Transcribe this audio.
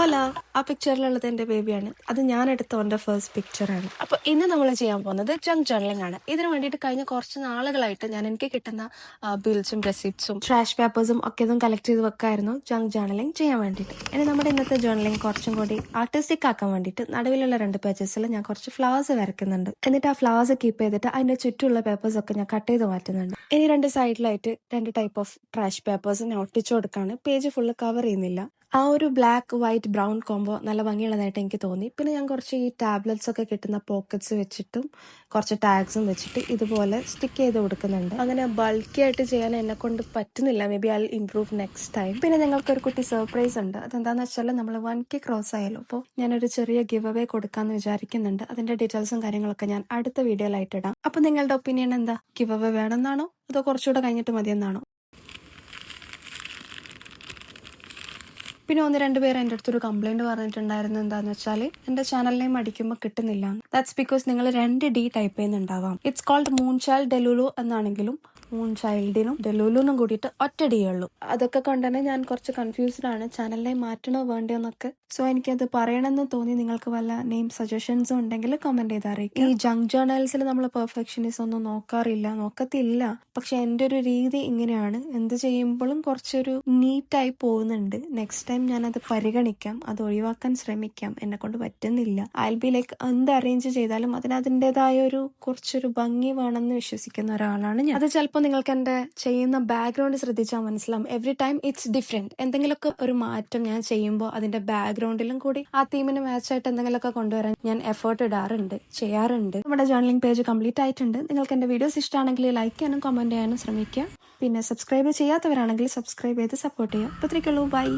ഓല ആ പിക്ചറിലുള്ളത് എൻ്റെ ബേബിയാണ്. അത് ഞാൻ എടുത്ത എൻ്റെ ഫസ്റ്റ് പിക്ചറാണ്. അപ്പോൾ ഇന്ന് നമ്മൾ ചെയ്യാൻ പോകുന്നത് ജങ്ക് ജേർണലിംഗ് ആണ്. ഇതിന് വേണ്ടിയിട്ട് കഴിഞ്ഞ കുറച്ച് നാളുകളായിട്ട് ഞാൻ എനിക്ക് കിട്ടുന്ന ബിൽസും റെസിപ്റ്റ്സും ട്രാഷ് പേപ്പേഴ്സും ഒക്കെ ഇതും കളക്ട് ചെയ്ത് വെക്കായിരുന്നു ജങ്ക് ജേർണലിംഗ് ചെയ്യാൻ വേണ്ടിയിട്ട്. ഇനി നമ്മുടെ ഇന്നത്തെ ജേർണലിംഗ് കുറച്ചും കൂടി ആർട്ടിസ്റ്റിക് ആക്കാൻ വേണ്ടിയിട്ട് നടുവിലുള്ള 2 പേജസിൽ ഞാൻ കുറച്ച് ഫ്ലവേഴ്സ് വരയ്ക്കുന്നുണ്ട്. എന്നിട്ട് ആ ഫ്ലവേഴ്സ് കീപ്പ് ചെയ്തിട്ട് അതിൻ്റെ ചുറ്റുമുള്ള പേപ്പേഴ്സ് ഒക്കെ ഞാൻ കട്ട് ചെയ്ത് മാറ്റുന്നുണ്ട്. ഇനി 2 സൈഡിലായിട്ട് 2 ടൈപ്പ് ഓഫ് ട്രാഷ് പേപ്പേഴ്സ് ഞാൻ ഒട്ടിച്ചു കൊടുക്കാണ്. പേജ് ഫുള്ള് കവർ ചെയ്യുന്നില്ല. ആ ഒരു ബ്ലാക്ക് വൈറ്റ് ബ്രൗൺ കോംബോ നല്ല ഭംഗിയുള്ളതായിട്ട് എനിക്ക് തോന്നി. പിന്നെ ഞാൻ കുറച്ച് ഈ ടാബ്ലറ്റ്സ് ഒക്കെ കിട്ടുന്ന പോക്കറ്റ്സ് വെച്ചിട്ടും കുറച്ച് ടാഗ്സും വെച്ചിട്ട് ഇതുപോലെ സ്റ്റിക്ക് ചെയ്ത് കൊടുക്കുന്നുണ്ട്. അങ്ങനെ ബൾക്കി ആയിട്ട് ചെയ്യാൻ എന്നെ കൊണ്ട് പറ്റുന്നില്ല. May be I improve next time. പിന്നെ ഞങ്ങൾക്കൊരു കുട്ടി സർപ്രൈസ് ഉണ്ട്. അതെന്താന്ന് വെച്ചാൽ നമ്മൾ 1K ക്രോസ് ആയാലും അപ്പോൾ ഞാനൊരു ചെറിയ ഗിവ് അവേ കൊടുക്കാമെന്ന് വിചാരിക്കുന്നുണ്ട്. അതിന്റെ ഡീറ്റെയിൽസും കാര്യങ്ങളൊക്കെ ഞാൻ അടുത്ത വീഡിയോയിലായിട്ട് ഇടാം. അപ്പോൾ നിങ്ങളുടെ ഒപ്പീനിയൻ എന്താ? ഗിവ് അവേ വേണമെന്നാണോ അതോ കുറച്ചുകൂടെ കഴിഞ്ഞിട്ട് മതിയെന്നാണോ? പിന്നെ 1-2 പേര് എൻ്റെ അടുത്തൊരു കംപ്ലൈന്റ് പറഞ്ഞിട്ടുണ്ടായിരുന്നു. എന്താന്ന് വെച്ചാൽ എൻ്റെ ചാനൽ നെയിം അടിക്കുമ്പോൾ കിട്ടുന്നില്ല. ദാറ്റ്സ് ബിക്കോസ് നിങ്ങൾ 2D ടൈപ്പ് ചെയ്യുന്നുണ്ടാവാം. It's called moon child delulu എന്നാണെങ്കിലും മൂൺ ചൈൽഡിനും ഡെലുലുനും കൂടിയിട്ട് ഒറ്റ D ഉള്ളൂ. അതൊക്കെ കൊണ്ട് തന്നെ ഞാൻ കുറച്ച് കൺഫ്യൂസ്ഡ് ആണ്. ചാനൽ നെയിം മാറ്റണോ വേണ്ടയോ എന്നൊക്കെ. സോ എനിക്കത് പറയണമെന്ന് തോന്നി. നിങ്ങൾക്ക് വല്ല നെയിം സജഷൻസും ഉണ്ടെങ്കിൽ കമന്റ് ചെയ്ത് അറിയിക്കും. ഈ ജങ്ക് ജേർണൽസിൽ നമ്മൾ പെർഫെക്ഷനിസം ഒന്നും നോക്കത്തില്ല. പക്ഷെ എൻ്റെ ഒരു രീതി ഇങ്ങനെയാണ്. എന്ത് ചെയ്യുമ്പോഴും കുറച്ചൊരു നീറ്റായി പോകുന്നുണ്ട്. നെക്സ്റ്റ് ടൈം ഞാനത് പരിഗണിക്കാം, അത് ഒഴിവാക്കാൻ ശ്രമിക്കാം. എന്നെ കൊണ്ട് പറ്റുന്നില്ല. ഐ ബി ലൈക്ക് എന്ത് അറേഞ്ച് ചെയ്താലും അതിന് അതിൻ്റെതായ ഒരു കുറച്ചൊരു ഭംഗി വേണമെന്ന് വിശ്വസിക്കുന്ന ഒരാളാണ് ഞാൻ. അത് ചിലപ്പോൾ നിങ്ങൾക്ക് എൻ്റെ ചെയ്യുന്ന ബാക്ക്ഗ്രൗണ്ട് ശ്രദ്ധിച്ചാൽ മനസ്സിലാവും. Every time it's different. എന്തെങ്കിലുമൊക്കെ ഒരു മാറ്റം ഞാൻ ചെയ്യുമ്പോൾ അതിന്റെ ബാക്ക്ഗ്രൗണ്ടിലും കൂടി ആ തീമിന് മാച്ചായിട്ട് എന്തെങ്കിലുമൊക്കെ കൊണ്ടുവരാൻ ഞാൻ എഫേർട്ട് ചെയ്യാറുണ്ട്. നമ്മുടെ ജേർണലിംഗ് പേജ് കംപ്ലീറ്റ് ആയിട്ടുണ്ട്. നിങ്ങൾക്ക് എൻ്റെ വീഡിയോസ് ഇഷ്ടമാണെങ്കിൽ ലൈക്ക് ചെയ്യാനും കമന്റ് ചെയ്യാനും ശ്രമിക്കുക. പിന്നെ സബ്സ്ക്രൈബ് ചെയ്യാത്തവരാണെങ്കിൽ സബ്സ്ക്രൈബ് ചെയ്ത് സപ്പോർട്ട് ചെയ്യുക. അത്രയ്ക്കുള്ളൂ. ബൈ.